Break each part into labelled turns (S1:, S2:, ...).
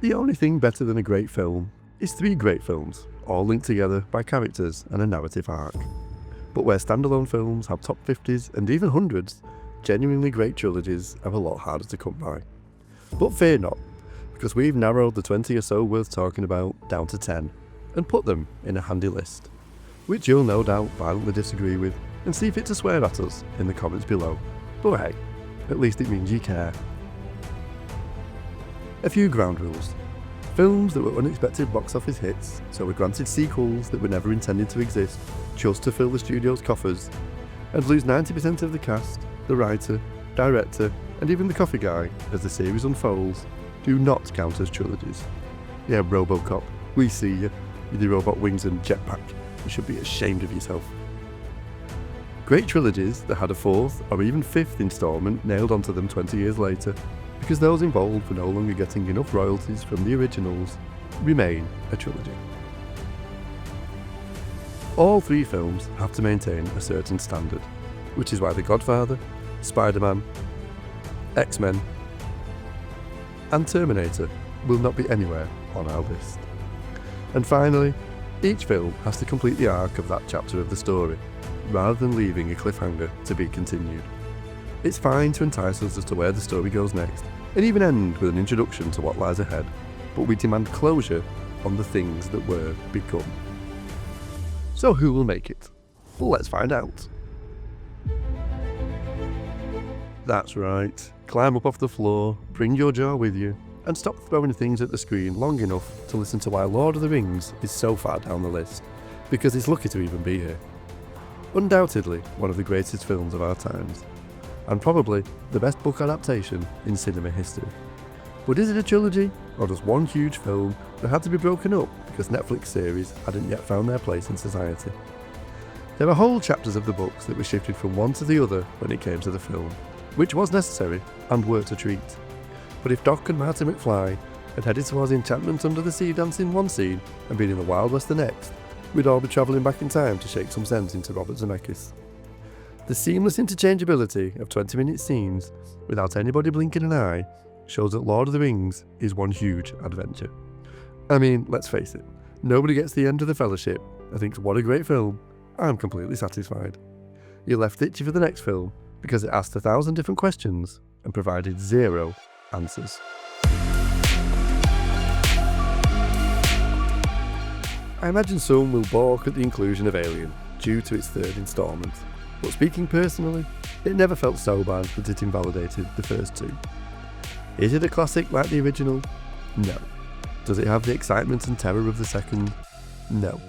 S1: The only thing better than a great film is 3 great films, all linked together by characters and a narrative arc. But where standalone films have top 50s and even 100s, genuinely great trilogies are a lot harder to come by. But fear not, because we've narrowed the 20 or so worth talking about down to 10, and put them in a handy list, which you'll no doubt violently disagree with and see fit to swear at us in the comments below. But hey, at least it means you care. A few ground rules. Films that were unexpected box office hits, so were granted sequels that were never intended to exist, just to fill the studio's coffers, and lose 90% of the cast, the writer, director, and even the coffee guy as the series unfolds, do not count as trilogies. Yeah, Robocop, we see you, with your robot wings and jetpack. You should be ashamed of yourself. Great trilogies that had a 4th or even 5th instalment nailed onto them 20 years later, because those involved were no longer getting enough royalties from the originals, remain a trilogy. All 3 films have to maintain a certain standard, which is why The Godfather, Spider-Man, X-Men, and Terminator will not be anywhere on our list. And finally, each film has to complete the arc of that chapter of the story, rather than leaving a cliffhanger to be continued. It's fine to entice us as to where the story goes next, and even end with an introduction to what lies ahead, but we demand closure on the things that were become. So who will make it? Well, let's find out. That's right, climb up off the floor, bring your jar with you, and stop throwing things at the screen long enough to listen to why Lord of the Rings is so far down the list, because it's lucky to even be here. Undoubtedly one of the greatest films of our times, and probably the best book adaptation in cinema history. But is it a trilogy, or just one huge film that had to be broken up because Netflix series hadn't yet found their place in society? There are whole chapters of the books that were shifted from one to the other when it came to the film, which was necessary and worth a treat. But if Doc and Marty McFly had headed towards enchantment under the sea dance in one scene and been in the Wild West the next, we'd all be travelling back in time to shake some sense into Robert Zemeckis. The seamless interchangeability of 20-minute scenes without anybody blinking an eye shows that Lord of the Rings is one huge adventure. I mean, let's face it, nobody gets to the end of the Fellowship and thinks, what a great film, I'm completely satisfied. You're left itchy for the next film because it asked 1,000 different questions and provided 0 answers. I imagine some will balk at the inclusion of Alien due to its 3rd instalment, but speaking personally, it never felt so bad that it invalidated the first 2. Is it a classic like the original? No. Does it have the excitement and terror of the second? No.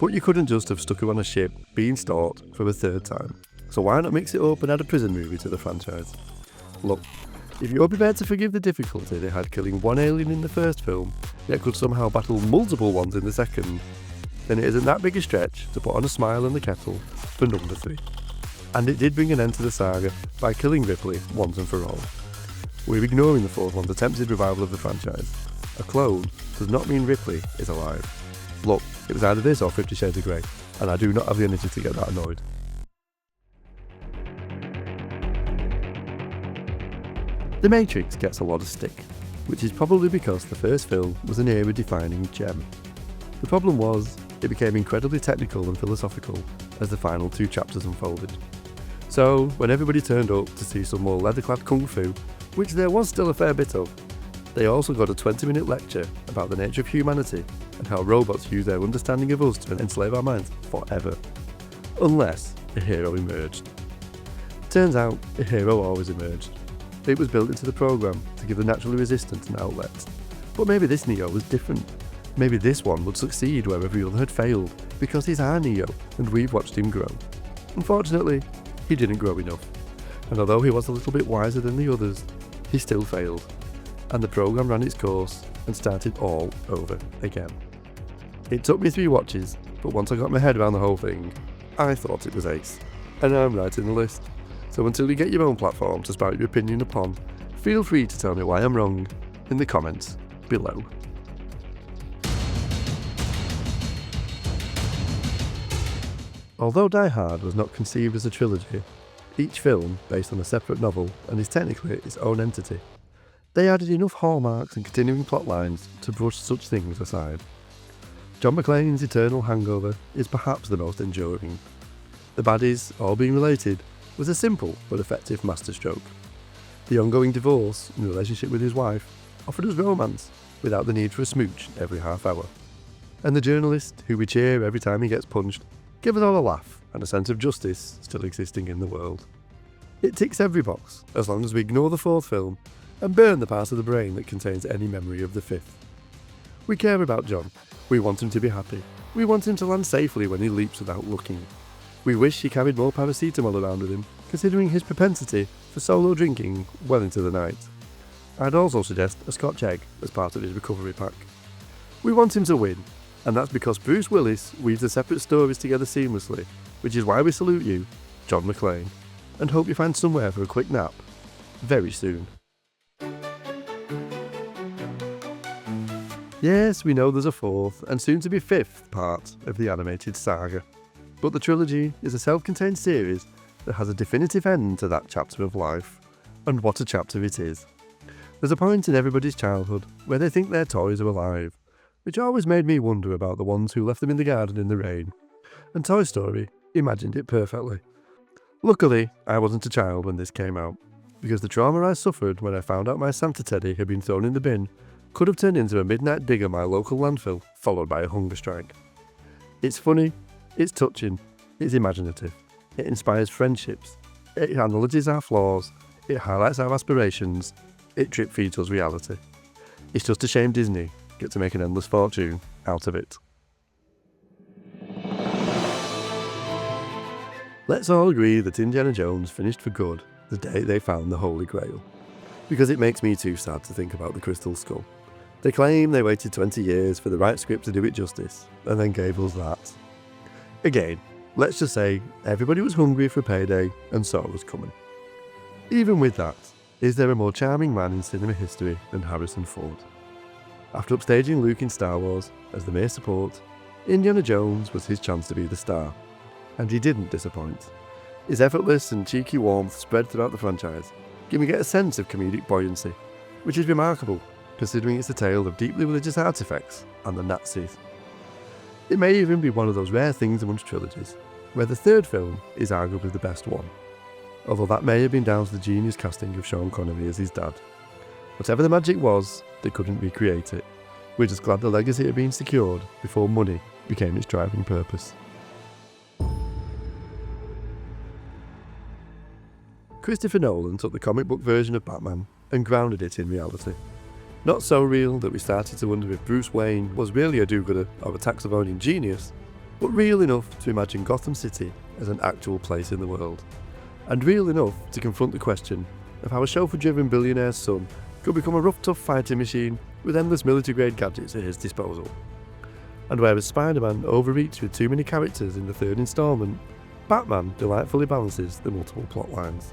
S1: But you couldn't just have stuck her on a ship being stalked for a 3rd time, so why not mix it up and add a prison movie to the franchise? Look, if you're prepared to forgive the difficulty they had killing one alien in the first film, yet could somehow battle multiple ones in the second, then it isn't that big a stretch to put on a smile in the kettle for number 3. And it did bring an end to the saga by killing Ripley once and for all. We're ignoring the 4th one's attempted revival of the franchise. A clone does not mean Ripley is alive. Look, it was either this or 50 Shades of Grey, and I do not have the energy to get that annoyed. The Matrix gets a lot of stick, which is probably because the first film was an era-defining gem. The problem was, it became incredibly technical and philosophical as the final 2 chapters unfolded. So, when everybody turned up to see some more leather-clad kung fu, which there was still a fair bit of, they also got a 20-minute lecture about the nature of humanity and how robots use their understanding of us to enslave our minds forever. Unless a hero emerged. Turns out, a hero always emerged. It was built into the program to give the naturally resistant an outlet. But maybe this Neo was different. Maybe this one would succeed where every other had failed, because he's our Neo, and we've watched him grow. Unfortunately, he didn't grow enough. And although he was a little bit wiser than the others, he still failed. And the program ran its course and started all over again. It took me 3 watches, but once I got my head around the whole thing, I thought it was ace. And I'm right in the list. So until you get your own platform to spout your opinion upon, feel free to tell me why I'm wrong in the comments below. Although Die Hard was not conceived as a trilogy, each film based on a separate novel and is technically its own entity, They added enough hallmarks and continuing plot lines to brush such things aside. John McClane's eternal hangover is perhaps the most enduring. The baddies, all being related, was a simple but effective masterstroke. The ongoing divorce and relationship with his wife offered us romance without the need for a smooch every half hour. And the journalist, who we cheer every time he gets punched, gave us all a laugh and a sense of justice still existing in the world. It ticks every box, as long as we ignore the fourth film and burn the part of the brain that contains any memory of the fifth. We care about John. We want him to be happy. We want him to land safely when he leaps without looking. We wish he carried more paracetamol around with him, considering his propensity for solo drinking well into the night. I'd also suggest a Scotch egg as part of his recovery pack. We want him to win, and that's because Bruce Willis weaves the separate stories together seamlessly, which is why we salute you, John McClane, and hope you find somewhere for a quick nap very soon. Yes, we know there's a fourth, and soon to be fifth, part of the animated saga. But the trilogy is a self-contained series that has a definitive end to that chapter of life. And what a chapter it is. There's a point in everybody's childhood where they think their toys are alive, which always made me wonder about the ones who left them in the garden in the rain. And Toy Story imagined it perfectly. Luckily, I wasn't a child when this came out, because the trauma I suffered when I found out my Santa Teddy had been thrown in the bin could have turned into a midnight dig at my local landfill, followed by a hunger strike. It's funny, it's touching, it's imaginative, it inspires friendships, it acknowledges our flaws, it highlights our aspirations, it drip feeds us reality. It's just a shame Disney get to make an endless fortune out of it. Let's all agree that Indiana Jones finished for good the day they found the Holy Grail, because it makes me too sad to think about the Crystal Skull. They claim they waited 20 years for the right script to do it justice, and then gave us that. Again, let's just say everybody was hungry for payday and saw it was coming. Even with that, is there a more charming man in cinema history than Harrison Ford? After upstaging Luke in Star Wars as the mere support, Indiana Jones was his chance to be the star. And he didn't disappoint. His effortless and cheeky warmth spread throughout the franchise, giving it a sense of comedic buoyancy, which is remarkable considering it's a tale of deeply religious artifacts and the Nazis. It may even be one of those rare things amongst trilogies, where the third film is arguably the best one, although that may have been down to the genius casting of Sean Connery as his dad. Whatever the magic was, they couldn't recreate it. We're just glad the legacy had been secured before money became its driving purpose. Christopher Nolan took the comic book version of Batman and grounded it in reality. Not so real that we started to wonder if Bruce Wayne was really a do-gooder or a tax-avoiding genius, but real enough to imagine Gotham City as an actual place in the world, and real enough to confront the question of how a chauffeur-driven billionaire's son could become a rough, tough fighting machine with endless military-grade gadgets at his disposal. And whereas Spider-Man overreached with too many characters in the third instalment, Batman delightfully balances the multiple plot lines.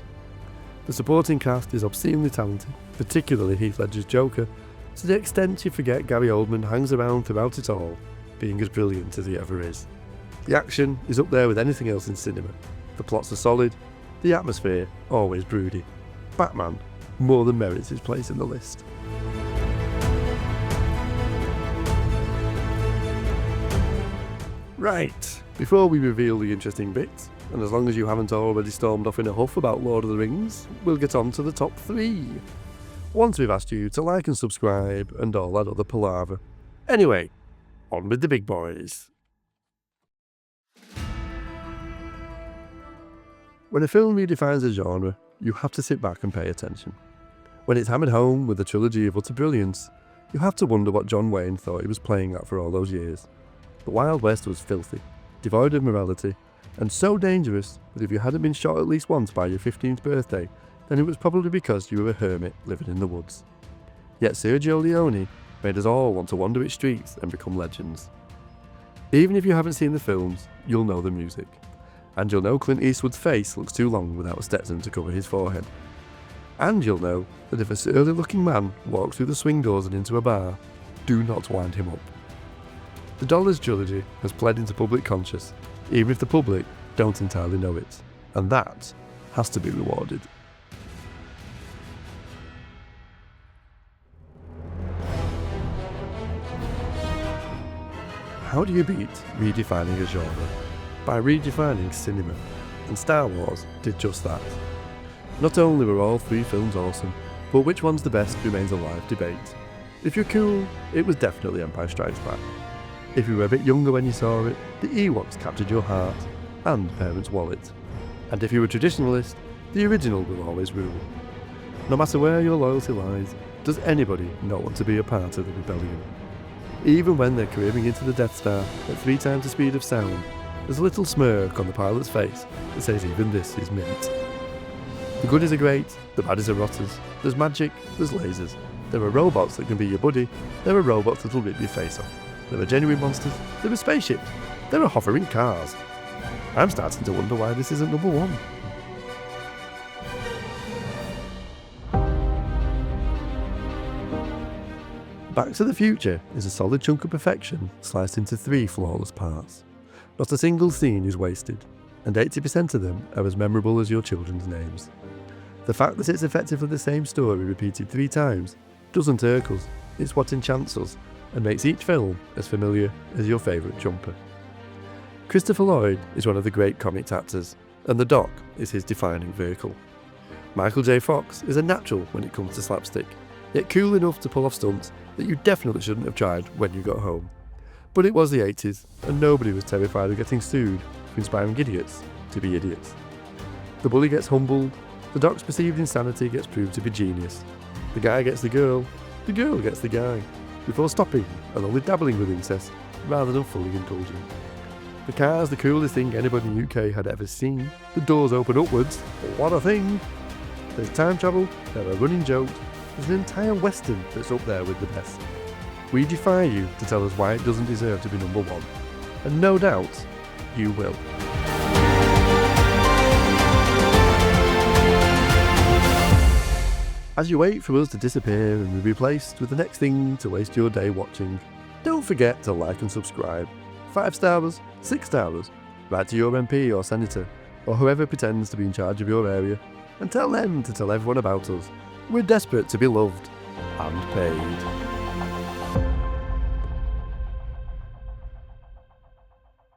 S1: The supporting cast is obscenely talented, particularly Heath Ledger's Joker, to the extent you forget Gary Oldman hangs around throughout it all, being as brilliant as he ever is. The action is up there with anything else in cinema. The plots are solid, the atmosphere always broody. Batman more than merits his place in the list. Right, before we reveal the interesting bits, and as long as you haven't already stormed off in a huff about Lord of the Rings, we'll get on to the top 3. Once we've asked you to like and subscribe and all that other palaver. Anyway, on with the big boys. When a film redefines a genre, you have to sit back and pay attention. When it's hammered home with a trilogy of utter brilliance, you have to wonder what John Wayne thought he was playing at for all those years. The Wild West was filthy, devoid of morality, and so dangerous that if you hadn't been shot at least once by your 15th birthday, then it was probably because you were a hermit living in the woods. Yet Sergio Leone made us all want to wander its streets and become legends. Even if you haven't seen the films, you'll know the music. And you'll know Clint Eastwood's face looks too long without a Stetson to cover his forehead. And you'll know that if a surly looking man walks through the swing doors and into a bar, do not wind him up. The Dollars trilogy has bled into public conscious, even if the public don't entirely know it, and that has to be rewarded. how do you beat redefining a genre? By redefining cinema, and Star Wars did just that. Not only were all 3 films awesome, but which one's the best remains a live debate. If you're cool, it was definitely Empire Strikes Back. If you were a bit younger when you saw it, the Ewoks captured your heart and parents' wallet. And if you were a traditionalist, the original will always rule. No matter where your loyalty lies, does anybody not want to be a part of the rebellion? Even when they're careering into the Death Star at 3 times the speed of sound, there's a little smirk on the pilot's face that says even this is mint. The goodies are great, the baddies are rotters, there's magic, there's lasers, there are robots that can be your buddy, there are robots that'll rip your face off, there are genuine monsters, there are spaceships, there are hovering cars. I'm starting to wonder why this isn't number 1. Back to the Future is a solid chunk of perfection sliced into 3 flawless parts. Not a single scene is wasted, and 80% of them are as memorable as your children's names. The fact that it's effectively the same story repeated 3 times doesn't irk us, it's what enchants us and makes each film as familiar as your favourite jumper. Christopher Lloyd is one of the great comics actors, and the Doc is his defining vehicle. Michael J. Fox is a natural when it comes to slapstick, yet cool enough to pull off stunts that you definitely shouldn't have tried when you got home. But it was the 80s, and nobody was terrified of getting sued for inspiring idiots to be idiots. The bully gets humbled, the Doc's perceived insanity gets proved to be genius. The guy gets the girl gets the guy, before stopping and only dabbling with incest rather than fully indulging. The car's the coolest thing anybody in the UK had ever seen. The doors open upwards, what a thing! There's time travel, there are running jokes, there's an entire western that's up there with the best. We defy you to tell us why it doesn't deserve to be number 1, and no doubt, you will. As you wait for us to disappear and be replaced with the next thing to waste your day watching, don't forget to like and subscribe. 5 stars, 6 stars, write to your MP or senator, or whoever pretends to be in charge of your area, and tell them to tell everyone about us. We're desperate to be loved and paid.